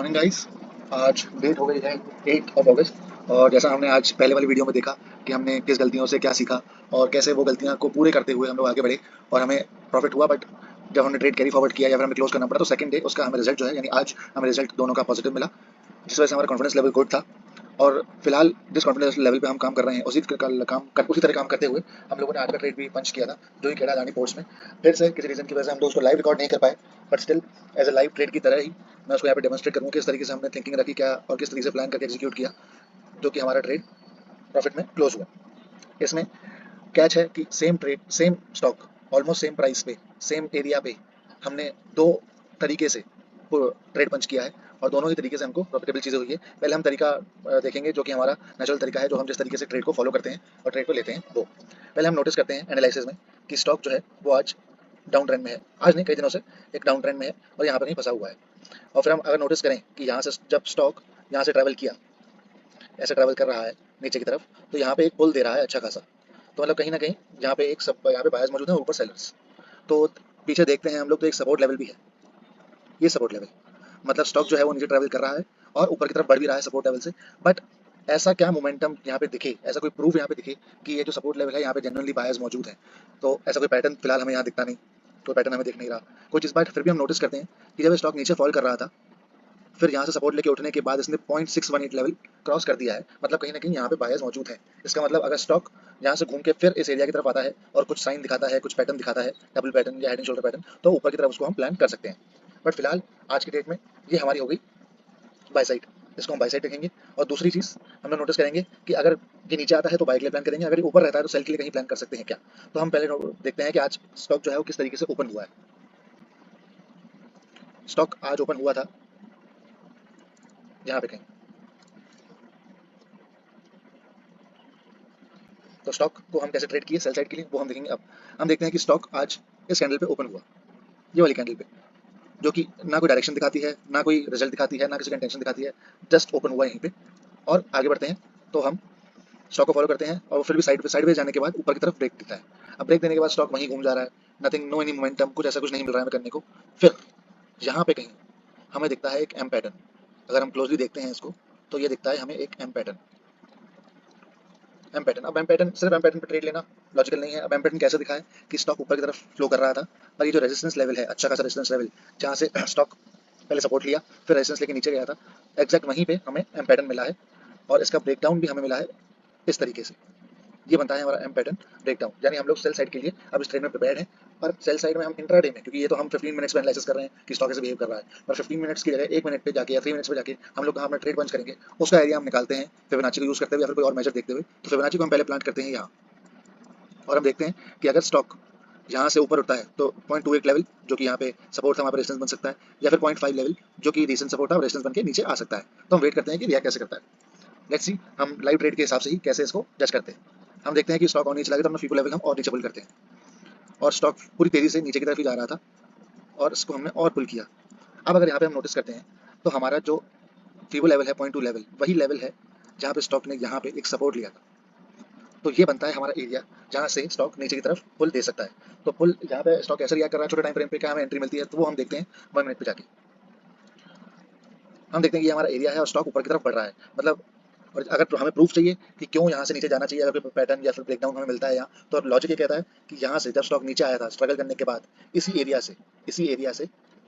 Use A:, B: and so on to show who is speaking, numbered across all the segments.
A: Morning guys. आज date हो गई है 8 अगस्त और जैसा हमने आज पहले वाली वीडियो में देखा कि हमने किस गलतियों से क्या सीखा और कैसे वो गलतियां को पूरे करते हुए हम लोग आगे बढ़े और हमें प्रॉफिट हुआ। बट जब हमने ट्रेड कैरी फॉरवर्ड किया या फिर हमें क्लोज करना पड़ा तो सेकंड डे उसका हमें रिजल्ट जो है यानी आज हमें रिजल्ट दोनों का पॉजिटिव मिला, जिस वजह से हमारा कॉन्फिडेंस लेवल गुड था। और फिलहाल जिस कॉन्फिडेंस लेवल पे हम काम कर रहे हैं उसी तरह काम करते हुए हम लोगों ने आज का ट्रेड भी पंच किया था, जो ही खेड़ा अदानी पोर्ट्स में। फिर से किसी रीजन की वजह से हम लोग उसको लाइव रिकॉर्ड नहीं कर पाए, but still as a live trade की तरह ही मैं उसको यहाँ पे डेमोस्ट्रेट करूँ किस तरीके से हमने थिंकिंग रखी क्या और किस तरीके से प्लान करके एग्जीक्यूट किया, जो कि हमारा ट्रेड प्रॉफिट में क्लोज हुआ। इसमें कैच है कि same trade same stock almost same price पे सेम एरिया पे हमने दो तरीके से ट्रेड पंच किया है और दोनों ही तरीके से हमको प्रॉफिटेबल चीज़ें हुई है। पहले हम तरीका देखेंगे जो कि हमारा नेचुरल तरीका है, जो हम जिस तरीके से ट्रेड को फॉलो करते हैं और ट्रेड को लेते हैं वो पहले हम नोटिस करते हैं एनालिसिस में कि स्टॉक जो है वो आज डाउन ट्रेंड में है। आज नहीं, कई दिनों से एक डाउन ट्रेंड में है और यहाँ पर कहीं फंसा हुआ है। और फिर हम अगर नोटिस करें कि यहाँ से जब स्टॉक यहाँ से ट्रैवल किया, ऐसे ट्रैवल कर रहा है नीचे की तरफ, तो यहाँ पे एक पुल दे रहा है अच्छा खासा। तो मतलब कहीं ना कहीं यहाँ पे यहाँ पे बायर्स मौजूद है और ऊपर सेलर्स। तो पीछे देखते हैं हम लोग तो एक सपोर्ट लेवल भी है, ये सपोर्ट लेवल मतलब स्टॉक जो है वो नीचे ट्रैवल कर रहा है और ऊपर की तरफ बढ़ भी रहा है सपोर्ट लेवल से। बट ऐसा क्या मोमेंटम यहाँ पे दिखे, ऐसा कोई प्रूफ यहाँ पे दिखे कि ये जो सपोर्ट लेवल है यहाँ पे जेन्युइनली बायर्स मौजूद है, तो ऐसा कोई पैटर्न फिलहाल हमें यहाँ दिखता नहीं। कोई पैटर्न हमें दिख नहीं रहा कुछ इस बार। फिर भी हम नोटिस करते हैं कि जब स्टॉक नीचे फॉल कर रहा था, फिर यहाँ से सपोर्ट लेके उठने के बाद इसने 0.618 लेवल क्रॉस कर दिया है, मतलब कहीं ना कहीं यहाँ पे बायर्स मौजूद है। इसका मतलब अगर स्टॉक यहाँ से घूम के फिर इस एरिया की तरफ आता है और कुछ साइन दिखाता है, कुछ पैटर्न दिखाता है, डबल पैटर्न या हेड एंड शोल्डर पैटर्न, तो ऊपर की तरफ उसको हम प्लान कर सकते हैं। बट फिलहाल आज की डेट में ये हमारी हो गई बाय साइड, इसको हम बाय साइड रखेंगे। और दूसरी चीज़ हम लोग नोटिस करेंगे कि अगर ये नीचे आता है तो बाय के लिए प्लान करेंगे, अगर ये ऊपर रहता है तो सेल के लिए कहीं प्लान कर सकते हैं क्या। तो हम पहले देखते हैं कि आज स्टॉक जो है वो किस तरीके से ओपन हुआ है। स्टॉक आज ओपन हुआ था यहाँ पे कहीं, तो स्टॉक को हम कैसे ट्रेड किए सेल साइड के लिए वो हम देखेंगे। अब हम देखते हैं कि स्टॉक आज इस कैंडल पे ओपन हुआ, ये वाली कैंडल पे, जो कि ना कोई डायरेक्शन दिखाती है, ना कोई रिजल्ट दिखाती है, ना किसी का इंटेंशन दिखाती है, जस्ट ओपन हुआ यहीं पे। और आगे बढ़ते हैं तो हम स्टॉक को फॉलो करते हैं और फिर भी साइड जाने के बाद ऊपर की तरफ ब्रेक देता है। अब ब्रेक देने के बाद स्टॉक वहीं घूम जा रहा है, नथिंग, नो एनी मोमेंटम, कुछ ऐसा कुछ नहीं मिल रहा है हमें करने को। फिर यहाँ पे कहीं हमें दिखता है एक एम पैटर्न। अगर हम क्लोजली देखते हैं इसको तो ये दिखता है हमें एक एम पैटर्न। एम पैटर्न, अब एम पैटर्न सिर्फ एम पैटर्न पर ट्रेड लेना लॉजिकल नहीं है। अब एम पैटर्न कैसे दिखा है कि स्टॉक ऊपर की तरफ फ्लो कर रहा था और ये जो रेजिस्टेंस लेवल है, अच्छा खासा रेजिस्टेंस लेवल, जहाँ से स्टॉक पहले सपोर्ट लिया फिर रेजिस्टेंस लेके नीचे गया था, एग्जैक्ट वहीं पे हमें एम पैटर्न मिला है। और इसका ब्रेकडाउन भी हमें मिला है इस तरीके से। ये बनता है हमारा एम पैटर्न ब्रेकडाउन, यानी हम लोग सेल साइड के लिए अब इस ट्रेड में प्रिपेयर्ड हैं। पर सेल साइड में हम इंट्राडे में, क्योंकि ये तो हम 15 मिनट्स में एनालिसिस कर रहे हैं कि स्टॉक कैसे बिहेव कर रहा है, पर 15 मिनट्स की जगह 1 मिनट पे जाके या 3 मिनट्स पे जाके हम लोग अपना ट्रेड पंच करेंगे, उसका एरिया हम निकालते हैं फिबोनाची को यूज करते हुए या फिर कोई और मेजर देखते हुए। तो फिबोनाची को हम पहले प्लांट करते हैं यहाँ और हम देखते हैं कि अगर स्टॉक यहाँ से ऊपर उठता है तो 0.28 लेवल, जो कि यहाँ पे सपोर्ट था, वहाँ पे रेजिस्टेंस बन सकता है, या फिर 0.5 लेवल जो कि रीसेंट सपोर्ट था, रेजिस्टेंस बन के नीचे आ सकता है। तो हम वेट करते हैं कि रिएक्ट कैसे करता है। लेट्स सी हम लाइव ट्रेड के हिसाब से ही कैसे इसको जज करते हैं। हम देखते हैं कि स्टॉक और नीचे लगे तो अपना फीबो लेवल हम और नीचे पुल करते हैं और स्टॉक पूरी तेजी से नीचे की तरफ ही जा रहा था और इसको हमने और पुल किया। अब अगर यहाँ पे हम नोटिस करते हैं तो हमारा जो फीबो लेवल है 0.2 लेवल, वही लेवल है जहाँ पे स्टॉक ने यहाँ पे एक सपोर्ट लिया था। तो ये बनता है हमारा एरिया जहाँ से स्टॉक नीचे की तरफ पुल दे सकता है। तो पुल यहाँ पे स्टॉक कैसे रिएक्ट कर रहा है, छोटे टाइम फ्रेम पे क्या हमें एंट्री मिलती है, तो वो हम देखते हैं 1 मिनट पे जाके। हम देखते हैं कि ये हमारा एरिया है और स्टॉक ऊपर की तरफ बढ़ रहा है, मतलब। और अगर तो हमें प्रूफ चाहिए कि क्यों यहाँ से नीचे जाना चाहिए, अगर कोई पैटर्न या फिर ब्रेकडाउन हमें मिलता है यहाँ, तो लॉजिक ये कहता है कि यहाँ से जब स्टॉक नीचे आया था स्ट्रगल करने के बाद, इसी एरिया से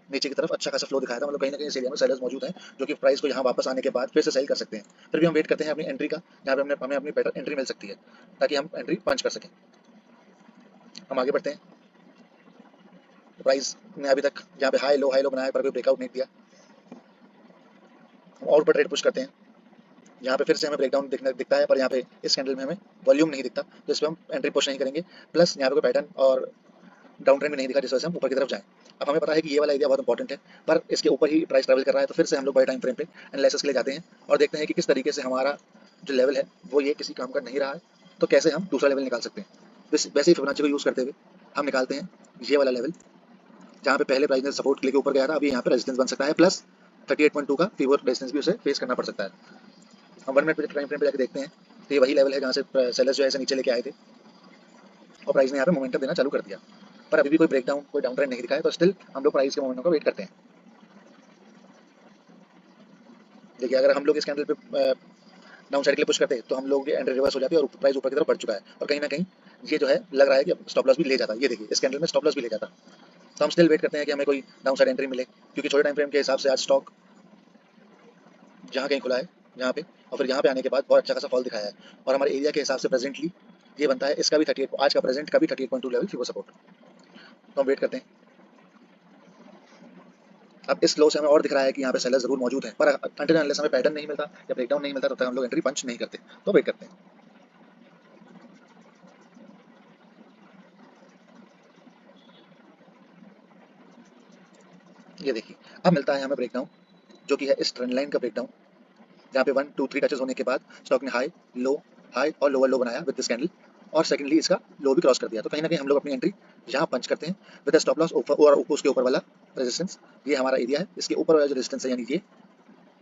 A: नीचे की तरफ अच्छा खासा फ्लो दिखाया था, मतलब कहीं ना कहीं इस एरिया में सेलर्स मौजूद हैं जो कि प्राइस को यहाँ वापस आने के बाद फिर से सेल कर सकते हैं। फिर भी हम वेट करते हैं अपनी एंट्री का, जहाँ पे हमें अपनी बेटर एंट्री मिल सकती है ताकि हम एंट्री पंच कर सकें। हम आगे बढ़ते हैं। प्राइस ने अभी तक यहाँ पे हाई लो बनाया पर कोई ब्रेकआउट नहीं दिया। हम और ऊपर ट्रेड पुश करते हैं, यहाँ पे फिर से हमें ब्रेकडाउन दिखता है, पर यहाँ पे इस कैंडल में हमें वॉल्यूम नहीं दिखता, तो इस पर हम एंट्री पुश नहीं करेंगे। प्लस यहाँ पे कोई पैटर्न और डाउन ट्रेंड भी नहीं दिखा जिस वजह से हम ऊपर की तरफ जाएं। अब हमें पता है कि ये वाला एरिया बहुत इंपॉर्टेंट है, पर इसके ऊपर ही प्राइस ट्रैवल कर रहा है, तो फिर से हम लोग बड़े टाइम फ्रेम पे एनालिसिस के लिए जाते हैं और देखते हैं कि किस तरीके से हमारा जो लेवल है वो ये किसी काम का नहीं रहा है, तो कैसे हम दूसरा लेवल निकाल सकते हैं। वैसे ही फिबोनाची को यूज़ करते हुए हम निकालते हैं ये वाला लेवल, जहाँ पे पहले प्राइस ने सपोर्ट लेके ऊपर गया था, अभी यहाँ पे रेजिस्टेंस बन सकता है, प्लस 38.2 का फीवर रेजिस्टेंस भी उसे फेस करना पड़ सकता है। हम 1 मिनट पे टाइम फ्रेम पे जाके देखते हैं तो ये वही लेवल है जहाँ से सेलर्स जो है ऐसे नीचे लेके आए थे और प्राइस ने यहाँ पे मोमेंटम देना चालू कर दिया, पर अभी भी कोई ब्रेकडाउन कोई डाउन ट्रेंड नहीं दिखा है, तो स्टिल हम लोग प्राइस के मोमेंटम का वेट करते हैं। देखिए अगर हम लोग इस कैंडल पे डाउन साइड के लिए पुश करते हैं तो हम लोग की एंट्री रिवर्स हो जाती है और प्राइस ऊपर की तरफ बढ़ चुका है, और कहीं ना कहीं ये जो है लग रहा है कि स्टॉप लॉस भी ले जाता है। ये देखिए इस कैंडल में स्टॉप लॉस भी ले जाता। तो हम स्टिल वेट करते हैं कि हमें कोई डाउन साइड एंट्री मिले, क्योंकि छोटे टाइम फ्रेम के हिसाब से आज स्टॉक जहाँ कहीं खुला है यहाँ पे, और फिर यहाँ पे आने के बाद बहुत अच्छा खासा फॉल दिखाया है, और हमारे एरिया के हिसाब से प्रेजेंटली ये बनता है इसका भी 38, आज का प्रेजेंट का भी 38.2 लेवल फीवर सपोर्ट। तो हम वेट करते हैं। अब इस लो से हमें और दिख रहा है कि यहाँ पे सेलर जरूर मौजूद है, पर अंटिल अनलेस हमें पैटर्न नहीं मिलता या ब्रेकडाउन नहीं मिलता तब तक हम लोग एंट्री पंच नहीं करते। तो वेट करते हैं। ये देखिए अब मिलता है हमें ब्रेकडाउन, जो कि है इस ट्रेंड लाइन का ब्रेकडाउन, जहाँ पे 1 2 3 टचेस होने के बाद स्टॉक ने हाई और लोअर लो बनाया विद दिस कैंडल, और सेकंडली इसका लो भी क्रॉस कर दिया। तो कहीं ना कहीं हम लोग अपनी एंट्री यहाँ पंच करते हैं विद स्टॉप लॉस और उसके ऊपर वाला रेजिस्टेंस। ये हमारा एरिया है, इसके ऊपर वाला जो रेजिस्टेंस है यानी ये,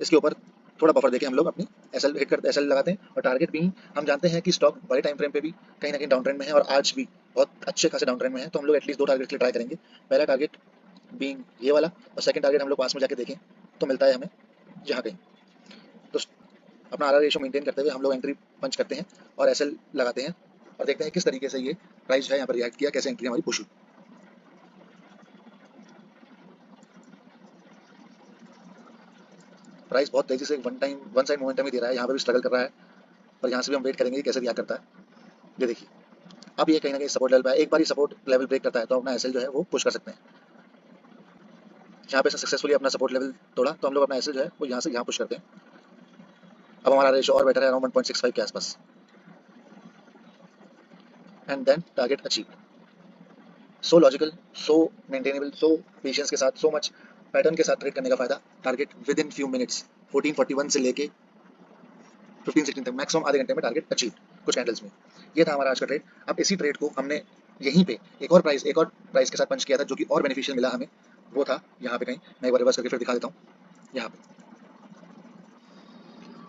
A: इसके ऊपर थोड़ा बफर देके हम लोग अपनी एसएल हिट करते, एसएल लगाते हैं। और टारगेट भी हम जानते हैं कि स्टॉक बड़े टाइम फ्रेम पे भी कहीं ना कहीं डाउन ट्रेंड में है, और आज भी बहुत अच्छे खासे डाउन ट्रेंड में है। तो हम लोग एटलीस्ट 2 टारगेट के लिए ट्राई करेंगे। पहला टारगेट बीइंग ये वाला, और सेकंड टारगेट हम लोग पास में जाके देखें तो मिलता है हमें यहाँ कहीं। तो अपना आर रेशियो मेंटेन करते हुए हम लोग एंट्री पंच करते हैं और एसएल लगाते हैं, और देखते हैं किस तरीके से ये प्राइस है यहाँ पर रिएक्ट किया, कैसे एंट्री हमारी पुश हुई। प्राइस बहुत तेजी से वन साइड मोमेंटम ही दे रहा है, यहाँ पर भी स्ट्रगल कर रहा है, पर यहाँ से भी हम वेट करेंगे कि कैसे रिएक्ट करता है। ये देखिए अब ये कहीं ना कहीं सपोर्ट लेवल पे एक बार ही सपोर्ट लेवल ब्रेक करता है तो अपना एसएल जो है वो पुश कर सकते हैं। यहाँ पे सक्सेसफुली अपना सपोर्ट लेवल तोड़ा तो हम लोग अपना एसएल जो है वो यहाँ से यहाँ पुश करते हैं। अब हमारा रेशियो और बेटर है, अराउंड 1.65 के आसपास, and then target achieve. So logical, so maintainable, so patience के साथ, सो मच पैटर्न के साथ ट्रेड करने का फायदा। Target with in few minutes 1441 से लेके 1516 तक मैक्सिमम आधे घंटे में टारगेट अचीव कुछ कैंडल्स में। ये था हमारा आज का ट्रेड। अब इसी ट्रेड को हमने यहीं पे एक और प्राइस के साथ पंच किया था, जो कि और बेनिफिशियल मिला हमें। वो था यहाँ पे कहीं, मैं एक बार रिवर्स करके फिर दिखा देता हूँ यहाँ पे।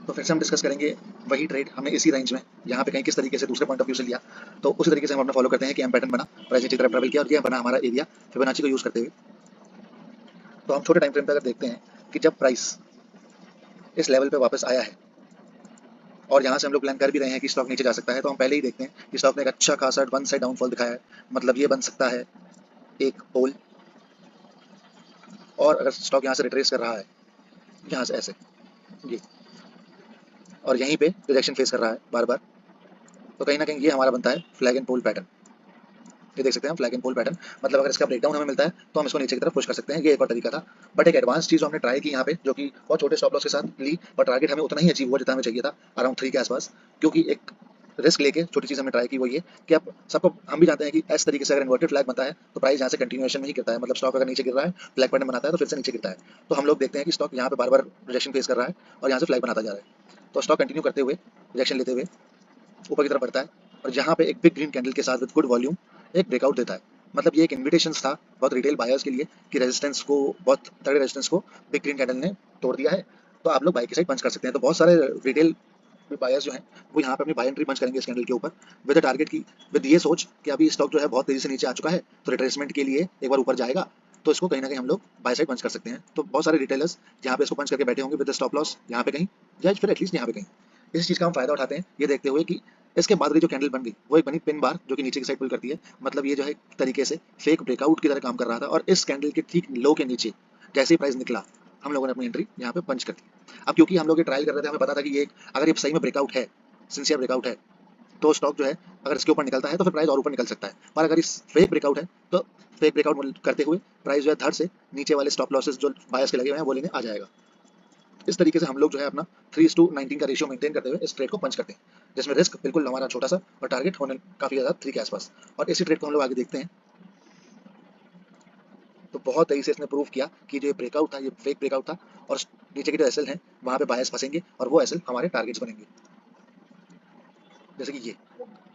A: तो फिर से हम डिस्कस करेंगे वही ट्रेड हमने इसी रेंज में यहाँ पे कहीं किस तरीके से दूसरे पॉइंट ऑफ व्यू से लिया। तो उसी तरीके से हम अपना फॉलो करते हैं कि हम पैटर्न बना, प्राइस नीचे की तरफ ट्रेवल किया, और ये बना हमारा एरिया फिबोनाची को यूज करते हुए। तो हम छोटे टाइम फ्रेम पे अगर देखते हैं कि जब प्राइस इस लेवल पे वापस आया है और यहाँ से हम लोग प्लान कर भी रहे हैं कि स्टॉक नीचे जा सकता है, तो हम पहले ही देखते हैं कि स्टॉक ने एक अच्छा खासा वन साइड डाउनफॉल दिखाया है। मतलब ये बन सकता है एक पोल, और अगर स्टॉक यहाँ से रिट्रेस कर रहा है यहाँ से ऐसे ये, और यहीं पे रिजेक्शन फेस कर रहा है बार बार, तो कहीं ना कहीं ये हमारा बनता है फ्लैग एंड पोल पैटर्न। ये देख सकते हैं हम फ्लैग एंड पोल पैटर्न, मतलब अगर इसका ब्रेकडाउन हमें मिलता है तो हम इसको नीचे की तरफ पुश कर सकते हैं। ये एक और तरीका था, बट एक एडवांस चीज हमने ट्राई की यहाँ पे, जो कि बहुत छोटे स्टॉप लॉस के साथ ली, और टारगेट हमें उतना ही अचीव हुआ जितना हमें चाहिए था, अराउंड 3 के आसपास। क्योंकि एक रिस्क लेके छोटी चीज हमने ट्राई की, वो ये कि अब सबको हम भी जानते हैं कि इस तरीके से अगर इन्वर्टेड फ्लैग बनता है तो प्राइस यहाँ से कंटिन्यूएशन में ही गिरता है। मतलब स्टॉक अगर नीचे गिर रहा है, फ्लैग पैटर्न बनाता है तो फिर से नीचे गिरता है। तो हम लोग देखते हैं कि स्टॉक यहाँ पे बार बार रिजेक्शन फेस कर रहा है और यहाँ से फ्लैग बनाता जा रहा है, तो स्टॉक कंटिन्यू करते हुए रिजेक्शन लेते हुए ऊपर की तरफ बढ़ता है, और जहाँ पे एक बिग ग्रीन कैंडल के साथ विद गुड वॉल्यूम एक ब्रेकआउट देता है। मतलब ये एक इन्विटेशन था बहुत रिटेल बायर्स के लिए कि रेजिस्टेंस को, बहुत तगड़े रेजिस्टेंस को बिग ग्रीन कैंडल ने तोड़ दिया है, तो आप लोग बाई की साइड पंच कर सकते हैं। तो बहुत सारे रिटेल बायर्स जो हैं वो यहाँ पे अपनी बाय एंट्री पंच करेंगे इस कैंडल के ऊपर, विद टारगेट की, विद ये सोच कि अभी स्टॉक जो है बहुत तेजी से नीचे आ चुका है, तो रिट्रेसमेंट के लिए एक बार ऊपर जाएगा, तो इसको कहीं ना कहीं हम लोग बाय साइड पंच कर सकते हैं। तो बहुत सारे रिटेलर्स यहाँ पे इसको पंच करके बैठे होंगे विद स्टॉप लॉस यहाँ पे कहीं, या फिर एटलीस्ट यहाँ पे कहीं। इस चीज़ का हम फायदा उठाते हैं ये देखते हुए कि इसके बाद की जो कैंडल बन गई वो एक बनी पिन बार, जो कि नीचे की साइड पुल करती है। मतलब ये जो है एक तरीके से फेक ब्रेकआउट की तरह काम कर रहा था, और इस कैंडल के ठीक लो के नीचे जैसे ही प्राइस निकला हम लोगों ने अपनी एंट्री यहाँ पे पंच कर दी। अब क्योंकि हम लोग ये ट्रायल कर रहे थे, हमें पता था कि ये अगर ये सही में ब्रेकआउट है, सिंसियर ब्रेकआउट है, तो स्टॉक जो है अगर इसके ऊपर निकलता है तो फिर प्राइस और ऊपर निकल सकता है। पर अगर इस फेक ब्रेकआउट है तो फेक ब्रेकआउट करते हुए प्राइस जो है धड़ से नीचे वाले स्टॉप लॉसेस जो बायर्स के लगे हुए हैं वो लेने आ जाएगा। इस तरीके से हम लोग जो है अपना 3:19 का रेशियो मेंटेन करते हुए इस ट्रेड को पंच करते हैं, जिसमें रिस्क बिल्कुल हमारा छोटा सा और टारगेट होने काफी ज्यादा 3 के आसपास। और इसी ट्रेड को हम लोग आगे देखते हैं। तो बहुत तेजी से इसने प्रूव किया कि जो ये ब्रेकआउट था ये फेक ब्रेकआउट था, और नीचे के जो एसएल हैं वहां पे बायर्स फंसेंगे और वो एसएल हमारे टारगेट्स बनेंगे। जैसे कि ये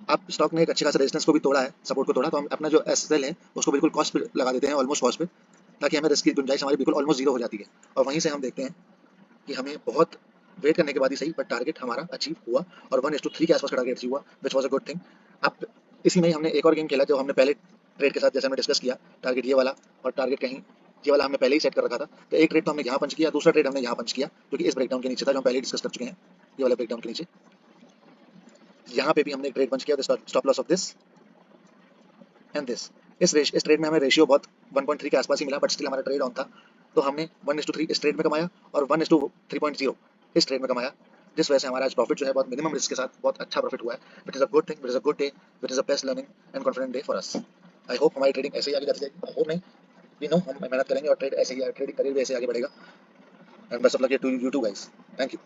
A: अब स्टॉक ने एक अच्छे खासा रेजिस्टेंस को भी तोड़ा है, सपोर्ट को तोड़ा, तो हम अपना जो एसएल है उसको बिल्कुल कॉस्ट पे लगा देते हैं, ऑलमोस्ट कॉस्ट पे, ताकि हमें रिस्क की गुंजाइश हमारी बिल्कुल ऑलमोस्ट जीरो हो जाती है। और वहीं से हम देखते हैं कि हमें बहुत वेट करने के बाद ही सही बट टारगेट हमारा अचीव हुआ, और 1:3 के आसपास का टारगेट अचीव हुआ, which was a good thing. अब इसी में ही हमने एक और गेम खेला जो हमने पहले ट्रेड के साथ जैसे हमने डिस्कस किया, टारगेट ये वाला और टारगेट कहीं ये वाला हमने पहले ही सेट कर रखा था। तो एक ट्रेड तो हमने यहाँ पंच किया, दूसरा ट्रेड हमने यहाँ पंच किया जो कि इस ब्रेकडाउन के नीचे था, जो हम पहले डिस्कस कर चुके हैं। ये वाला ब्रेकडाउन के नीचे यहाँ पे भी हमने एक ट्रेड पंच किया, stop loss of this and this. इस ट्रेड में हमें रेशियो बहुत 1.3 के आसपास ही मिला, बट स्टिल हमारा ट्रेड ऑन था। तो हमने 1:3 इस ट्रेड में कमाया और 1:3.0 इस ट्रेड में कमाया, जिस वजह से हमारा आज प्रॉफिट जो है बहुत मिनिमम रिस्क के साथ बहुत अच्छा प्रॉफिट हुआ है। It is a good thing, it is a good day, it is a best learning and confident day for us. I hope हमारी ट्रेडिंग ऐसे ही आगे जाती जाएगी। आई होप नहीं, वी नो हम मेहनत करेंगे और ट्रेड ऐसे ही ट्रेडिंग करियर भी ऐसे आगे बढ़ेगा। And best of luck to you too guys. Thank you.